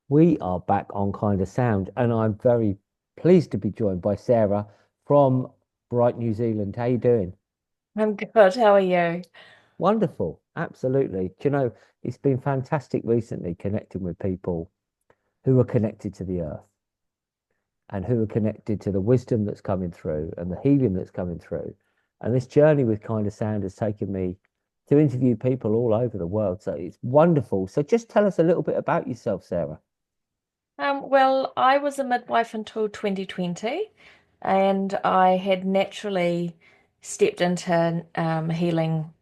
We are back on KindaSound, and I'm very pleased to be joined by Sarah from Bright, New Zealand. How you doing? I'm good. How are you? Wonderful, absolutely. Do you know, it's been fantastic recently connecting with people who are connected to the earth and who are connected to the wisdom that's coming through and the healing that's coming through. And this journey with KindaSound has taken me to interview people all over the world. So it's wonderful. So just tell us a little bit about yourself, Sarah. Well, I was a midwife until 2020, and I had naturally stepped into healing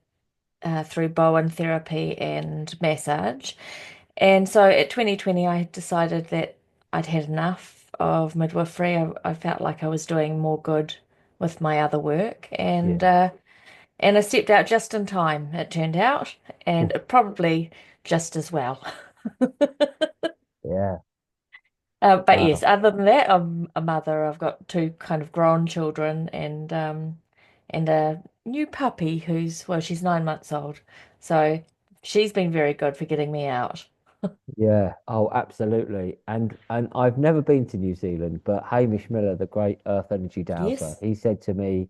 through Bowen therapy and massage. And so at 2020, I decided that I'd had enough of midwifery. I felt like I was doing more good with my other work, Yeah. and I stepped out just in time, it turned out, and probably just as well. Yeah. But yes, Wow. other than that, I'm a mother. I've got two kind of grown children and a new puppy who's well, she's 9 months old. So she's been very good for getting me out. Yeah, oh, absolutely. And I've never been to New Zealand, but Hamish Miller, the great Earth Energy dowser, Yes. he said to me,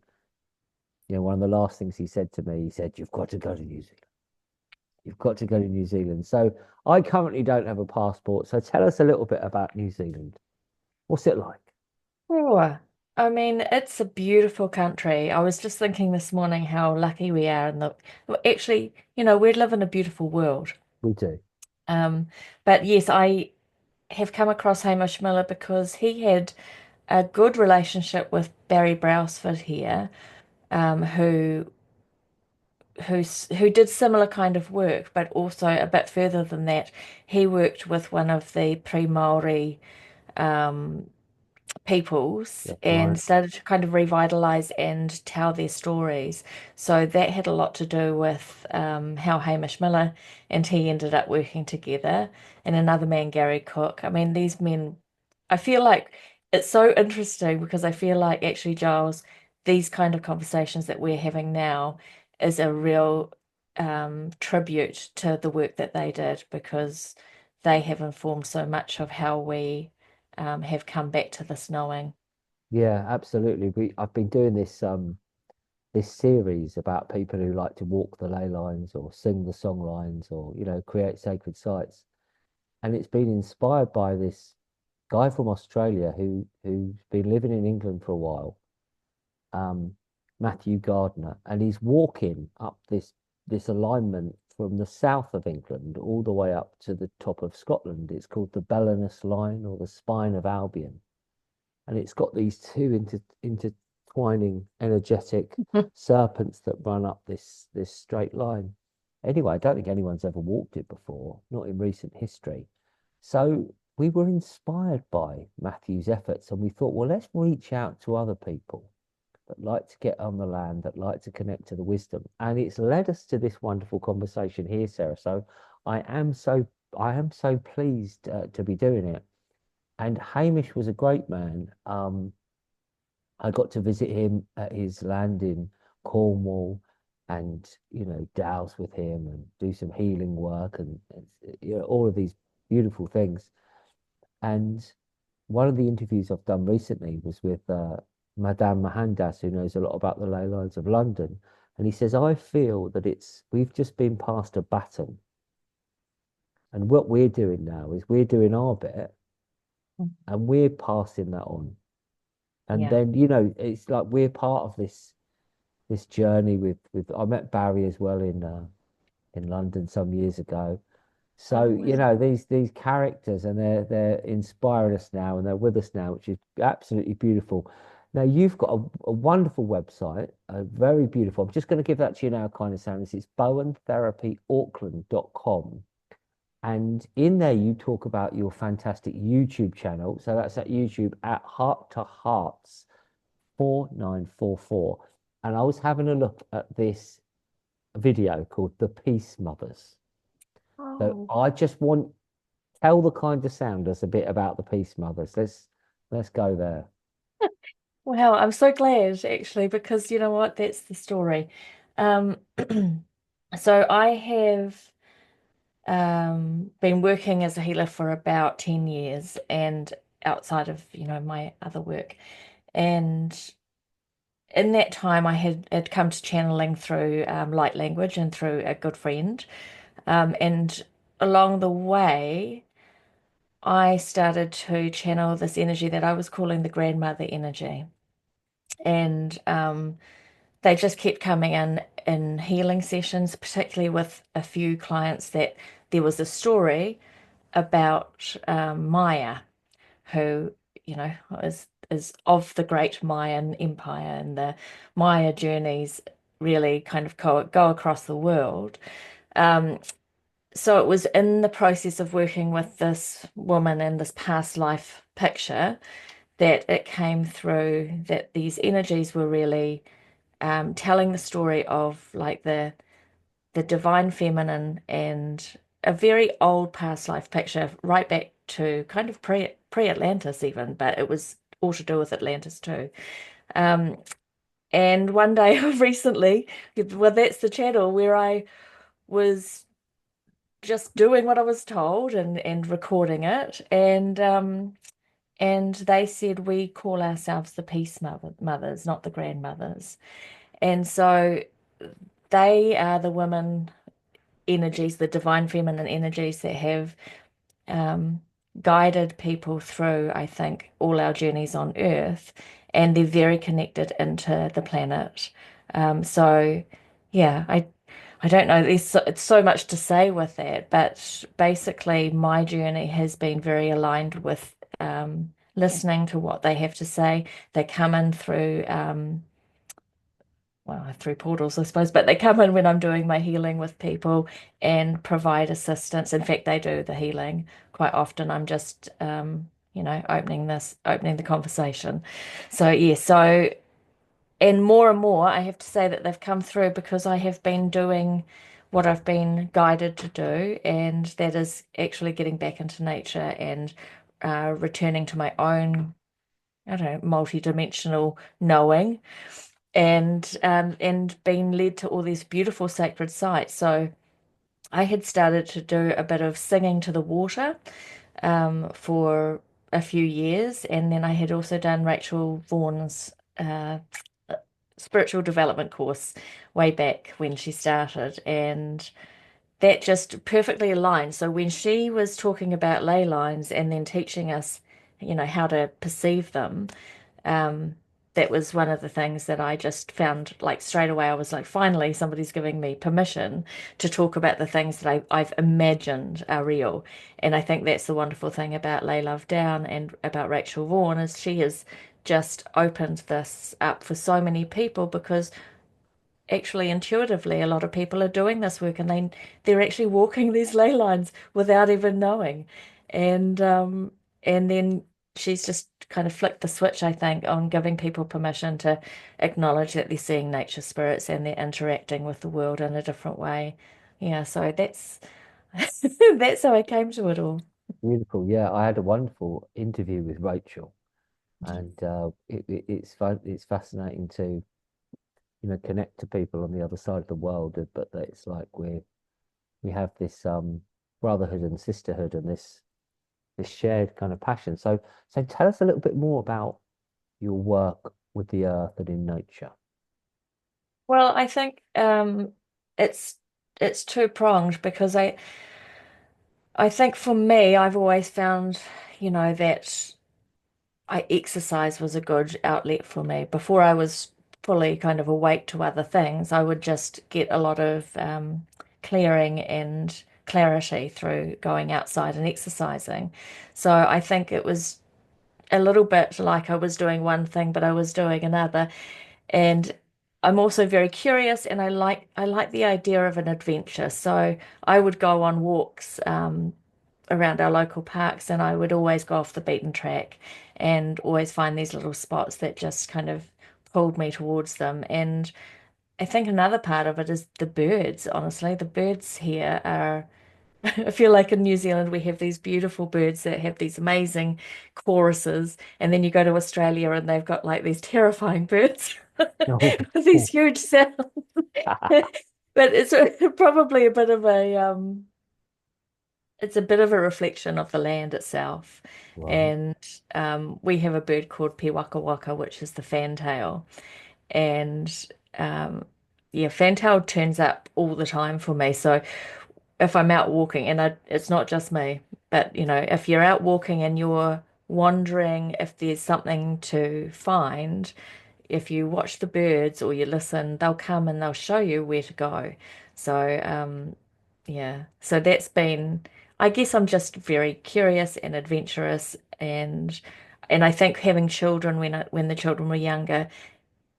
one of the last things he said to me, he said, "You've got to go to New Zealand. You've got to go to New Zealand." So I currently don't have a passport. So tell us a little bit about New Zealand. What's it like? Oh, I mean, it's a beautiful country. I was just thinking this morning how lucky we are and well, actually, we live in a beautiful world. We do. Um, but yes, I have come across Hamish Miller because he had a good relationship with Barry Brailsford here, who who did similar kind of work, but also a bit further than that. He worked with one of the pre-Maori um, peoples That's and right. started to kind of revitalize and tell their stories. So that had a lot to do with how Hamish Miller and he ended up working together, and another man, Gary Cook. I mean, these men, I feel like it's so interesting because I feel like actually, Giles, these kind of conversations that we're having now is a real tribute to the work that they did because they have informed so much of how we have come back to this knowing. Yeah, absolutely. I've been doing this series about people who like to walk the ley lines or sing the song lines or, create sacred sites. And it's been inspired by this guy from Australia who's been living in England for a while, um, Matthew Gardner, and he's walking up this alignment from the south of England all the way up to the top of Scotland. It's called the Belinus Line or the Spine of Albion, and it's got these two intertwining energetic serpents that run up this straight line. Anyway, I don't think anyone's ever walked it before, not in recent history. So we were inspired by Matthew's efforts, and we thought, well, let's reach out to other people that like to get on the land, that like to connect to the wisdom. And it's led us to this wonderful conversation here, Sarah. So I am so I am so pleased to be doing it. And Hamish was a great man. I got to visit him at his land in Cornwall and, douse with him and do some healing work and all of these beautiful things. And one of the interviews I've done recently was with Madame Mahandas, who knows a lot about the ley lines of London. And he says, I feel that we've just been passed a baton. And what we're doing now is we're doing our bit and we're passing that on. And Yeah. then, it's like we're part of this journey with I met Barry as well in London some years ago. So, Oh, wow. these characters and they're inspiring us now and they're with us now, which is absolutely beautiful. Now you've got a wonderful website, a very beautiful. I'm just going to give that to you now, kind of sound. This is bowentherapyauckland.com. And in there you talk about your fantastic YouTube channel. So that's at YouTube at Heart to Hearts 4944. And I was having a look at this video called The Peace Mothers. So Oh, I just want tell the kind of sounders a bit about the Peace Mothers. Let's go there. well, I'm so glad actually because you know what? That's the story. Um, so I have. been working as a healer for about 10 years and outside of, my other work. And in that time, I had come to channeling through light language and through a good friend. And along the way, I started to channel this energy that I was calling the grandmother energy. And they just kept coming in healing sessions, particularly with a few clients that there was a story about Maya, who, you know, is of the great Mayan Empire, and the Maya journeys really kind of go across the world. Um, so it was in the process of working with this woman in this past life picture that it came through that these energies were really telling the story of like the divine feminine and a very old past life picture right back to kind of pre-Atlantis even, but it was all to do with Atlantis too. Um, and one day recently, well, that's the channel where I was just doing what I was told and recording it, and they said we call ourselves the mothers, not the grandmothers. And so they are the women energies, the divine feminine energies that have um, guided people through, I think, all our journeys on Earth, and they're very connected into the planet. So, yeah, I don't know. It's so much to say with that, but basically, my journey has been very aligned with listening to what they have to say. They come in through well, through portals, I suppose, but they come in when I'm doing my healing with people and provide assistance. In fact, they do the healing quite often. I'm just, opening the conversation. So, yeah, and more, I have to say that they've come through because I have been doing what I've been guided to do, and that is actually getting back into nature and returning to my own, I don't know, multi-dimensional knowing and being led to all these beautiful sacred sites. So I had started to do a bit of singing to the water for a few years, and then I had also done Rachel Vaughan's spiritual development course way back when she started, and that just perfectly aligned. So when she was talking about ley lines and then teaching us, how to perceive them, um, that was one of the things that I just found like straight away. I was like, finally, somebody's giving me permission to talk about the things that I've imagined are real. And I think that's the wonderful thing about Lay Love Down and about Rachel Vaughan is she has just opened this up for so many people because actually intuitively a lot of people are doing this work and they're actually walking these ley lines without even knowing. And then she's just kind of flicked the switch, I think, on giving people permission to acknowledge that they're seeing nature spirits and they're interacting with the world in a different way. Yeah, so that's that's how I came to it all. Beautiful. Yeah, I had a wonderful interview with Rachel, and it's fun. It's fascinating to connect to people on the other side of the world, but that it's like we have this brotherhood and sisterhood and this shared kind of passion. So tell us a little bit more about your work with the earth and in nature. Well, I think it's it's two-pronged because I think for me, I've always found, that I exercise was a good outlet for me. Before I was fully kind of awake to other things, I would just get a lot of clearing and clarity through going outside and exercising. So I think it was a little bit like I was doing one thing, but I was doing another. And I'm also very curious and I like the idea of an adventure. So I would go on walks around our local parks and I would always go off the beaten track and always find these little spots that just kind of pulled me towards them. And I think another part of it is the birds, honestly. The birds here are I feel like in New Zealand we have these beautiful birds that have these amazing choruses, and then you go to Australia and they've got like these terrifying birds Oh, with these huge sounds. But it's probably a bit of a it's a bit of a reflection of the land itself. Right. And we have a bird called Waka Waka, which is the fantail. And um, yeah, fantail turns up all the time for me. So if I'm out walking, and it's not just me, but if you're out walking and you're wondering if there's something to find, if you watch the birds or you listen, they'll come and they'll show you where to go. So, yeah, so that's been, I guess I'm just very curious and adventurous, and I think having children when the children were younger,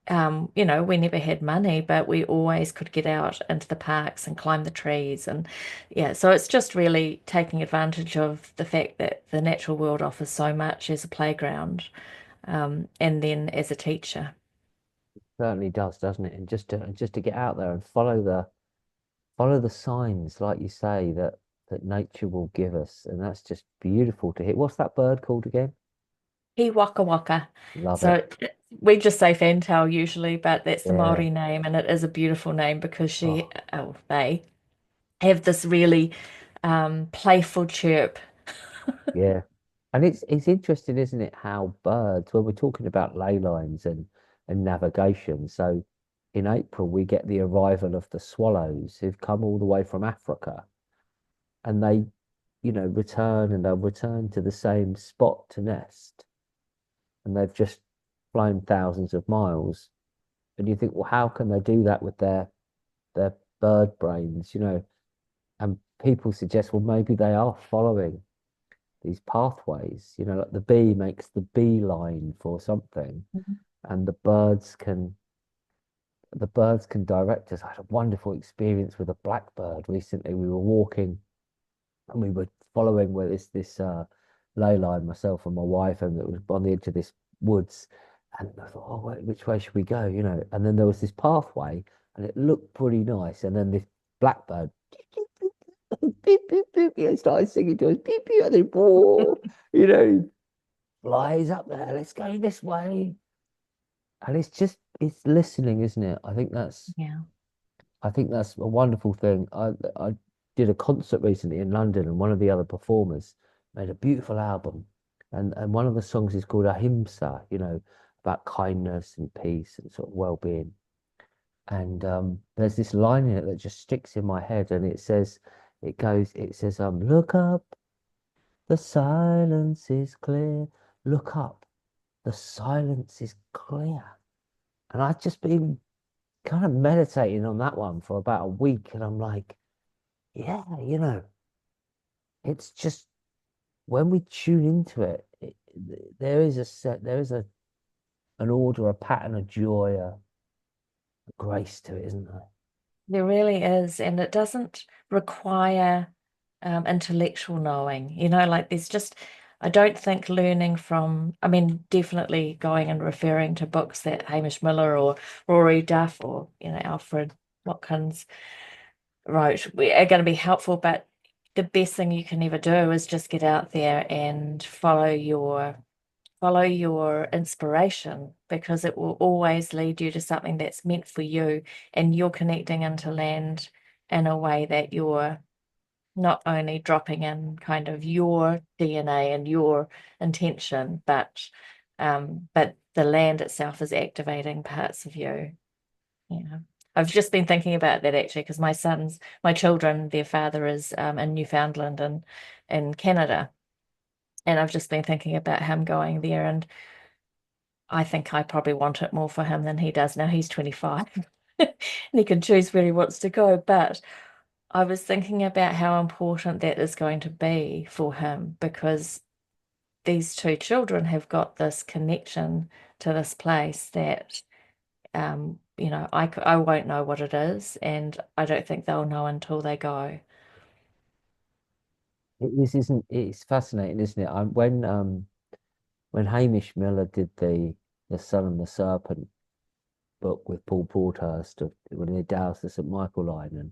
we never had money, but we always could get out into the parks and climb the trees. And yeah, so it's just really taking advantage of the fact that the natural world offers so much as a playground, and then as a teacher. Certainly does, doesn't it? And just to get out there and follow the signs, like you say, that nature will give us, and that's just beautiful to hear. What's that bird called again? He Waka Waka. Love it. So we just say fantail usually, but that's the Yeah, Maori name, and it is a beautiful name because oh, they have this really playful chirp. yeah. And it's interesting, isn't it, how birds, when we're talking about ley lines and navigation. So in April we get the arrival of the swallows who've come all the way from Africa, and they, return, and they'll return to the same spot to nest, and they've just flown thousands of miles. And you think, well, how can they do that with their bird brains, And people suggest, well, maybe they are following these pathways, like the bee makes the beeline for something, Mhm. and the birds can direct us. I had a wonderful experience with a blackbird recently. We were walking and we were following where this ley line, myself and my wife, and it was on the edge of this woods. And I thought, oh, wait, which way should we go? And then there was this pathway, and it looked pretty nice. And then this blackbird, beep, beep, beep, started singing to us, beep, beep, and then, whoa, you know, flies up there. Let's go this way. And it's listening, isn't it? Yeah. I think that's a wonderful thing. I did a concert recently in London, and one of the other performers made a beautiful album, and one of the songs is called Ahimsa, about kindness and peace and sort of well-being. And there's this line in it that just sticks in my head, and it says, look up, the silence is clear. Look up, the silence is clear. And I've just been kind of meditating on that one for about a week, and I'm like, yeah, it's just when we tune into it, there is an order, a pattern, a joy, a grace to it, isn't there? There really is, and it doesn't require intellectual knowing. Like there's just, I don't think learning from, I mean, definitely going and referring to books that Hamish Miller or Rory Duff or, Alfred Watkins wrote are going to be helpful, but the best thing you can ever do is just get out there and follow your inspiration, because it will always lead you to something that's meant for you, and you're connecting into land in a way that you're not only dropping in kind of your DNA and your intention, but the land itself is activating parts of you. Yeah. I've just been thinking about that actually, because my children, their father is in Newfoundland and in Canada. And I've just been thinking about him going there, and I think I probably want it more for him than he does now. He's 25 and he can choose where he wants to go. But I was thinking about how important that is going to be for him, because these two children have got this connection to this place that, I won't know what it is, and I don't think they'll know until they go. It is, isn't it? It's fascinating, isn't it? When Hamish Miller did the Sun and the Serpent book with Paul Broadhurst, when they doused the St Michael line, and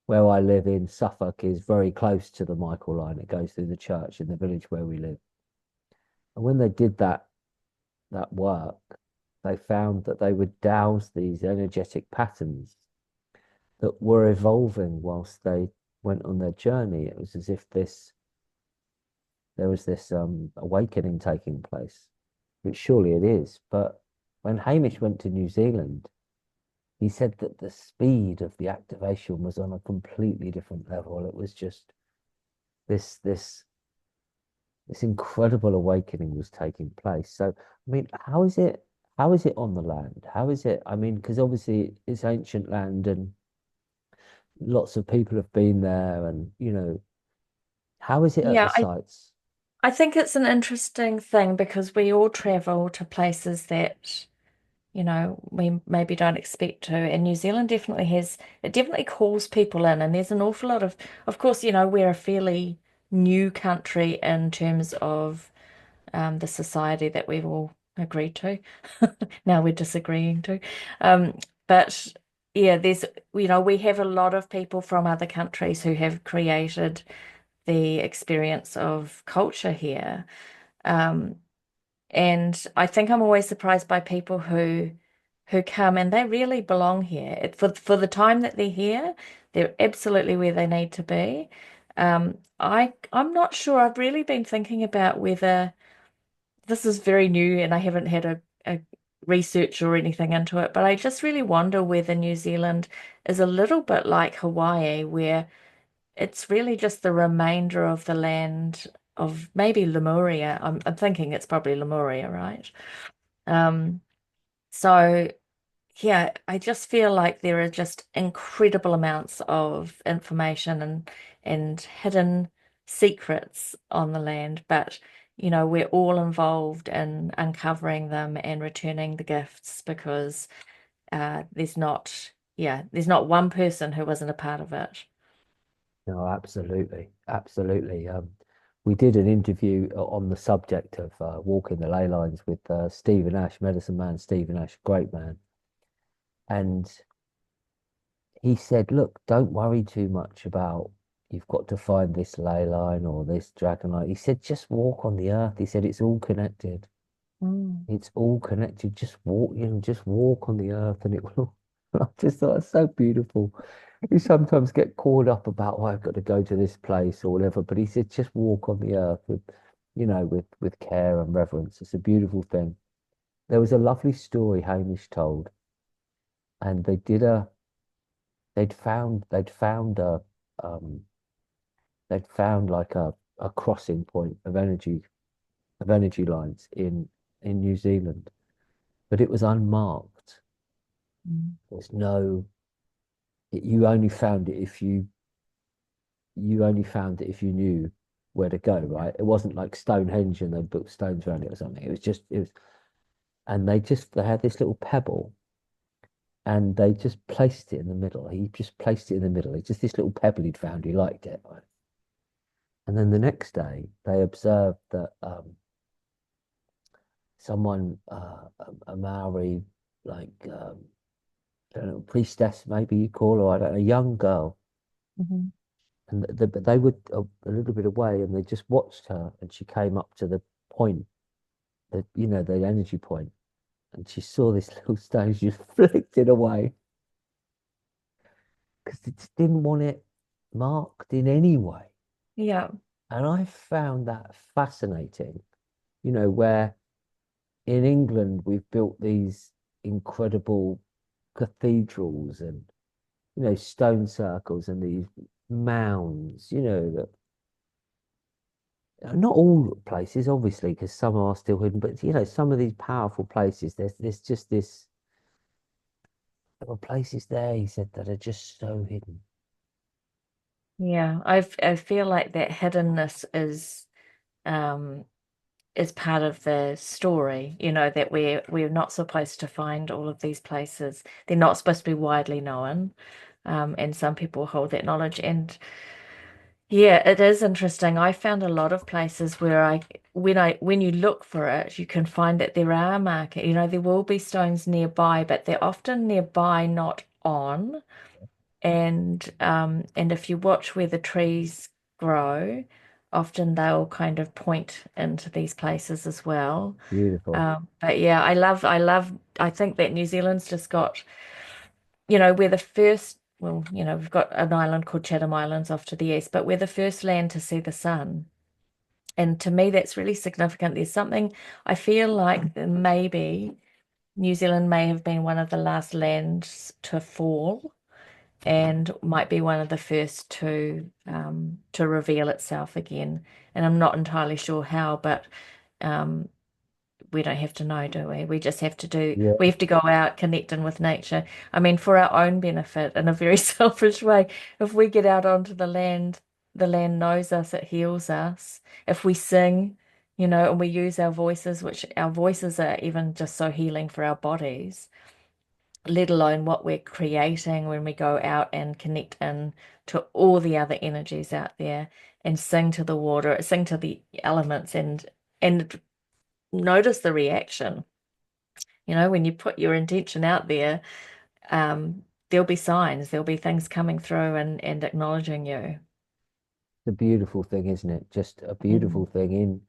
where I live in Suffolk is very close to the Michael line. It goes through the church in the village where we live. And when they did that work, they found that they would douse these energetic patterns that were evolving went on their journey, it was as if there was this awakening taking place, which surely it is. But when Hamish went to New Zealand, he said that the speed of the activation was on a completely different level. It was just this this this incredible awakening was taking place. So, I mean, how is it? How is it on the land? How is it? I mean, because obviously it's ancient land and lots of people have been there, and how is it at the Yeah, sites? I think it's an interesting thing because we all travel to places that, we maybe don't expect to. And New Zealand definitely it definitely calls people in. And there's an awful lot of course, we're a fairly new country in terms of the society that we've all agreed to. Now we're disagreeing to. But yeah, we have a lot of people from other countries who have created the experience of culture here. Um, and I think I'm always surprised by people who come and they really belong here. For the time that they're here, they're absolutely where they need to be. I'm not sure. I've really been thinking about whether this is very new and I haven't had a research or anything into it, but I just really wonder whether New Zealand is a little bit like Hawaii, where it's really just the remainder of the land of maybe Lemuria. I'm thinking it's probably Lemuria, right? Um, so yeah, I just feel like there are just incredible amounts of information and hidden secrets on the land, but we're all involved in uncovering them and returning the gifts because there's not one person who wasn't a part of it. No, absolutely, absolutely. We did an interview on the subject of walking the ley lines with Stephen Ash, medicine man Stephen Ash, great man, and he said, "Look, don't worry too much about you've got to find this ley line or this dragon line." He said, "Just walk on the earth." He said, "It's all connected. Mm. It's all connected. Just walk, just walk on the earth, and it will." I just thought it's so beautiful. You sometimes get caught up about, oh, I've got to go to this place or whatever, but he said, just walk on the earth with, with care and reverence. It's a beautiful thing. There was a lovely story Hamish told, and they'd found um, they'd found like a crossing point of energy lines in New Zealand, but it was unmarked. Mm. There's no, you only found it if you knew where to go, right? It wasn't like Stonehenge and they put stones around it or something. And they had this little pebble and they just placed it in the middle. He just placed it in the middle. It's just this little pebble he'd found. He liked it, right? And then the next day, they observed that someone, a Maori, like I don't know, priestess, maybe you call her, I don't know, a young girl, Mhm. and but they were a little bit away, and they just watched her, and she came up to the point, the energy point, and she saw this little stone. She just flicked it away because it just didn't want it marked in any way. Yeah. And I found that fascinating. Where in England we've built these incredible cathedrals and stone circles and these mounds. That not all places, obviously, because some are still hidden, but some of these powerful places, there's just there were places there, he said, that are just so hidden. Yeah. I feel like that hiddenness um is part of the story, that we're not supposed to find all of these places. They're not supposed to be widely known. And some people hold that knowledge. And yeah, it is interesting. I found a lot of places where when you look for it, you can find that there are market, there will be stones nearby, but they're often nearby, not on. And if you watch where the trees grow, often they'll kind of point into these places as well. Beautiful. But yeah, I think that New Zealand's just got, we're the first. well, we've got an island called Chatham Islands off to the east, but we're the first land to see the sun. And to me, that's really significant. There's something I feel like that maybe New Zealand may have been one of the last lands to fall and might be one of the first to reveal itself again. And I'm not entirely sure how, but um, we don't have to know, do we? Yeah, We have to go out connecting with nature. I mean, for our own benefit, in a very selfish way, if we get out onto the land knows us, it heals us. If we sing, and we use our voices, which our voices are even just so healing for our bodies, let alone what we're creating when we go out and connect in to all the other energies out there and sing to the water, sing to the elements and notice the reaction. When you put your intention out there, there'll be signs, there'll be things coming through and acknowledging you. it's a beautiful thing, isn't it? Just a beautiful Mm. thing.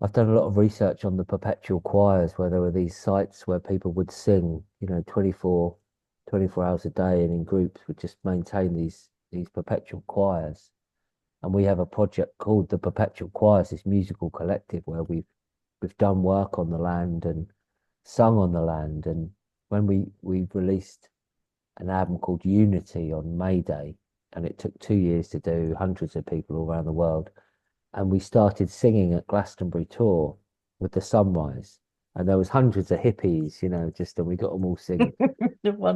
I've done a lot of research on the perpetual choirs where there were these sites where people would sing, 24 hours a day and in groups would just maintain these perpetual choirs. And we have a project called the Perpetual Choirs, this musical collective where we've done work on the land and sung on the land. And when we released an album called Unity on May Day, and it took 2 years to do, hundreds of people all around the world. And we started singing at Glastonbury tour with the sunrise. And there was hundreds of hippies, and we got them all singing.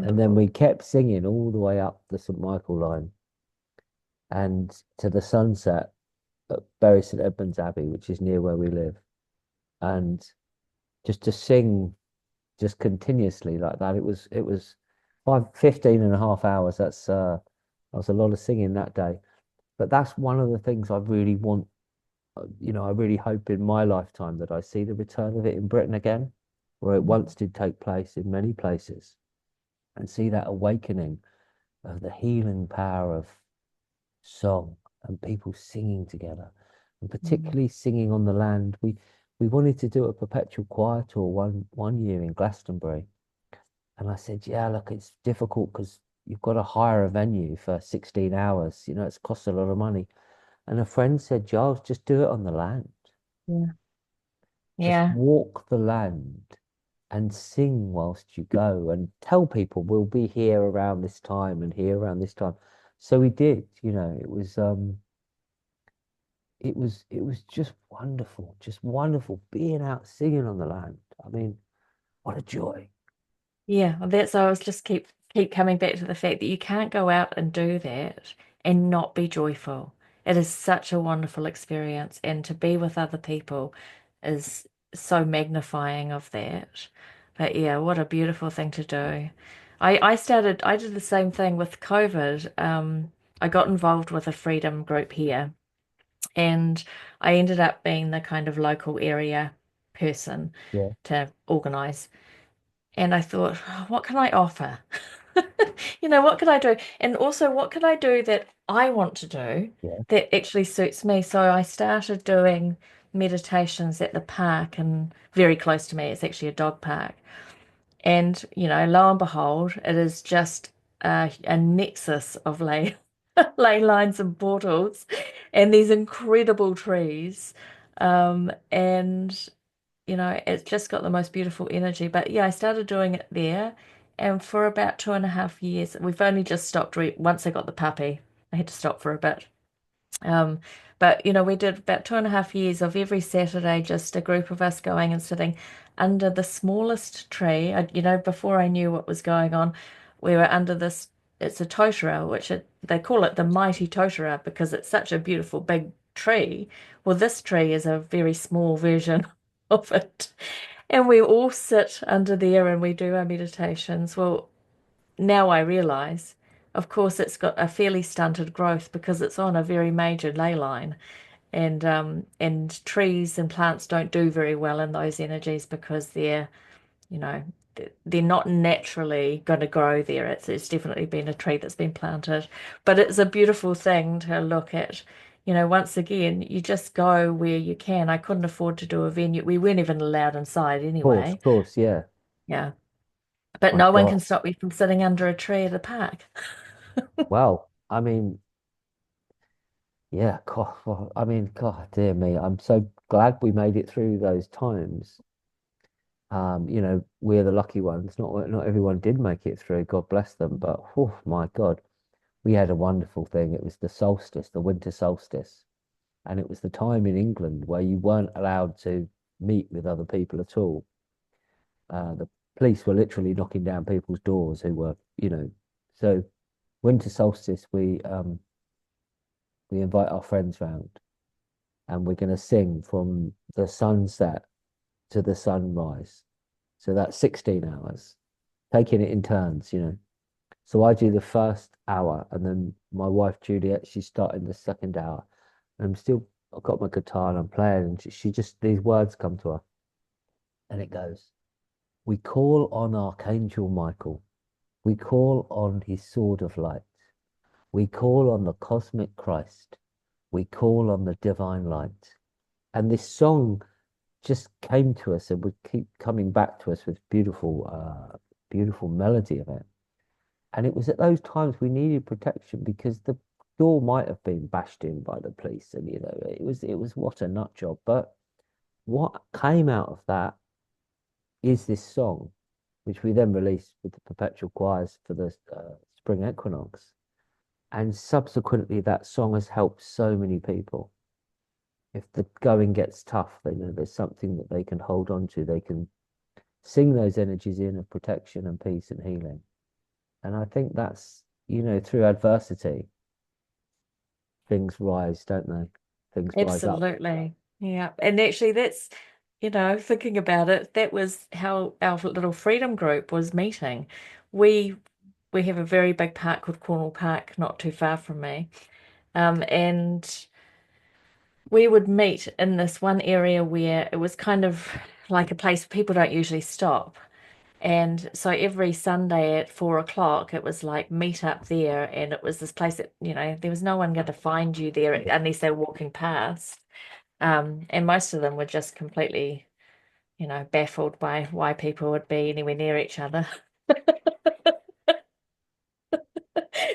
And then Wonderful. we kept singing all the way up the St. Michael line and to the sunset at Bury St. Edmunds Abbey, which is near where we live. And just to sing just continuously like that, it was 15 and a half hours. That was a lot of singing that day. But that's one of the things I really want. I really hope in my lifetime that I see the return of it in Britain again, where it once did take place in many places, and see that awakening of the healing power of song and people singing together, and Mm. particularly singing on the land. We wanted to do a perpetual choir tour one year in Glastonbury, and I said, yeah, look, it's difficult because you've got to hire a venue for 16 hours. It's cost a lot of money. And a friend said, Giles, just do it on the land. Yeah. Just Yeah. walk the land and sing whilst you go and tell people we'll be here around this time and here around this time. So we did, it was just wonderful being out singing on the land. I mean, what a joy. Yeah, well, that's I was just keep coming back to the fact that you can't go out and do that and not be joyful. It is such a wonderful experience, and to be with other people is so magnifying of that. But yeah, what a beautiful thing to do. I did the same thing with COVID. I got involved with a freedom group here, and I ended up being the kind of local area person Yeah, to organize. And I thought, "Oh, what can I offer? What can I do? And also, what can I do that I want to do yeah, that actually suits me?" So I started doing meditations at the park and very close to me. It's actually a dog park. And, lo and behold, it is just a nexus of ley lines and portals and these incredible trees. And it's just got the most beautiful energy. But yeah, I started doing it there. And for about 2.5 years, we've only just stopped once I got the puppy. I had to stop for a bit. Um, but we did about 2.5 years of every Saturday, just a group of us going and sitting under the smallest tree. Before I knew what was going on, we were under this. It's a totara, they call it the mighty totara because it's such a beautiful big tree. Well, this tree is a very small version of it. And we all sit under there and we do our meditations. Well, now I realize, of course, it's got a fairly stunted growth because it's on a very major ley line, and trees and plants don't do very well in those energies because you know, they're not naturally going to grow there. It's definitely been a tree that's been planted, but it's a beautiful thing to look at. Once again, you just go where you can. I couldn't afford to do a venue. We weren't even allowed inside of anyway. course, yeah. Yeah. But My no one God. can stop you from sitting under a tree at a park. Well, I mean, yeah, God, well, I mean, God, dear me, I'm so glad we made it through those times. We're the lucky ones. Not everyone did make it through. God bless them. But oh my God, we had a wonderful thing. It was the solstice, the winter solstice, and it was the time in England where you weren't allowed to meet with other people at all. The police were literally knocking down people's doors who were, so winter solstice, we invite our friends round and we're going to sing from the sunset to the sunrise. So that's 16 hours, taking it in turns. So I do the first hour, and then my wife Juliet, she's starting the second hour. And I've got my guitar and I'm playing, and she just, these words come to her, and it goes, "We call on Archangel Michael. We call on his sword of light. We call on the cosmic Christ. We call on the divine light." And this song just came to us and would keep coming back to us with beautiful melody of it. And it was at those times we needed protection because the door might have been bashed in by the police, and it was what a nut job. But what came out of that is this song, which we then released with the perpetual choirs for the spring equinox. And subsequently, that song has helped so many people. If the going gets tough, they know there's something that they can hold on to. They can sing those energies in of protection and peace and healing. And I think that's, through adversity, things rise, don't they? Things rise up. Absolutely. Yeah. And actually, thinking about it, that was how our little freedom group was meeting. We we have a very big park called Cornwall Park, not too far from me. And we would meet in this one area where it was kind of like a place people don't usually stop. And so every Sunday at 4 o'clock, it was like meet up there. And it was this place that, there was no one going to find you there unless they were walking past. And most of them were just completely, baffled by why people would be anywhere near each other.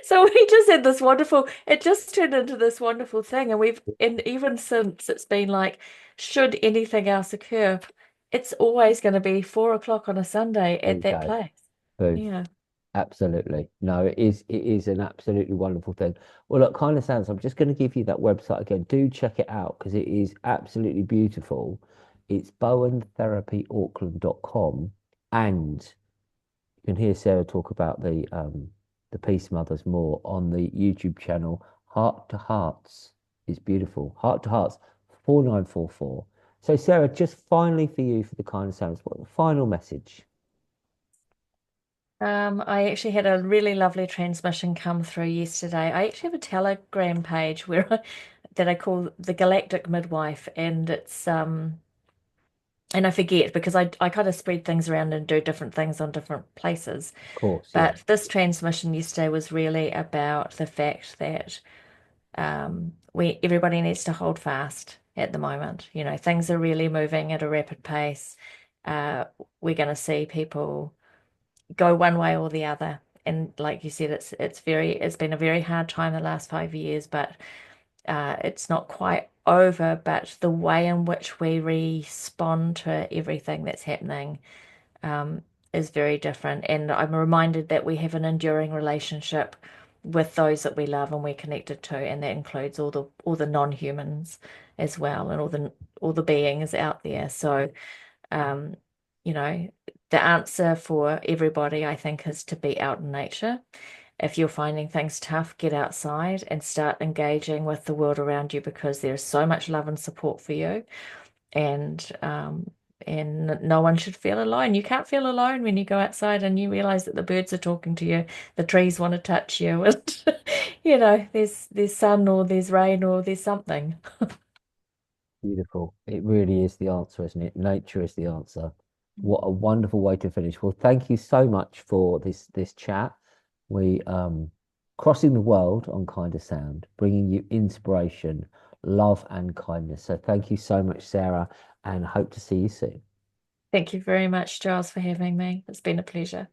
So we just had this wonderful, it just turned into this wonderful thing. And even since it's been like, should anything else occur, it's always going to be 4 o'clock on a Sunday There at you that go. place. Boom. Yeah. Absolutely. No, it is an absolutely wonderful thing. Well, look, kind of sounds, I'm just going to give you that website again. Do check it out because it is absolutely beautiful. It's bowentherapyauckland.com, and you can hear Sarah talk about the Peace Mothers more on the YouTube channel. Heart to Hearts is beautiful. Heart to Hearts 4944. So Sarah, just finally for you for the kind of sounds, what the final message? I actually had a really lovely transmission come through yesterday. I actually have a Telegram page that I call the Galactic Midwife, and and I forget because I kind of spread things around and do different things on different places. Of course, yeah. But this transmission yesterday was really about the fact that we everybody needs to hold fast at the moment. Things are really moving at a rapid pace. Uh, we're going to see people go one way or the other. And like you said, it's been a very hard time the last 5 years, but it's not quite over. But the way in which we respond to everything that's happening um, is very different. And I'm reminded that we have an enduring relationship with those that we love and we're connected to, and that includes all the non-humans as well, and all the beings out there. So um, you know, the answer for everybody, I think, is to be out in nature. If you're finding things tough, get outside and start engaging with the world around you because there's so much love and support for you. And no one should feel alone. You can't feel alone when you go outside and you realize that the birds are talking to you, the trees want to touch you, and there's sun or there's rain or there's something. Beautiful. It really is the answer, isn't it? Nature is the answer. What a wonderful way to finish. Well, thank you so much for this chat. We crossing the world on Kind of Sound, bringing you inspiration, love, and kindness. So thank you so much, Sarah, and hope to see you soon. Thank you very much, Giles, for having me. It's been a pleasure.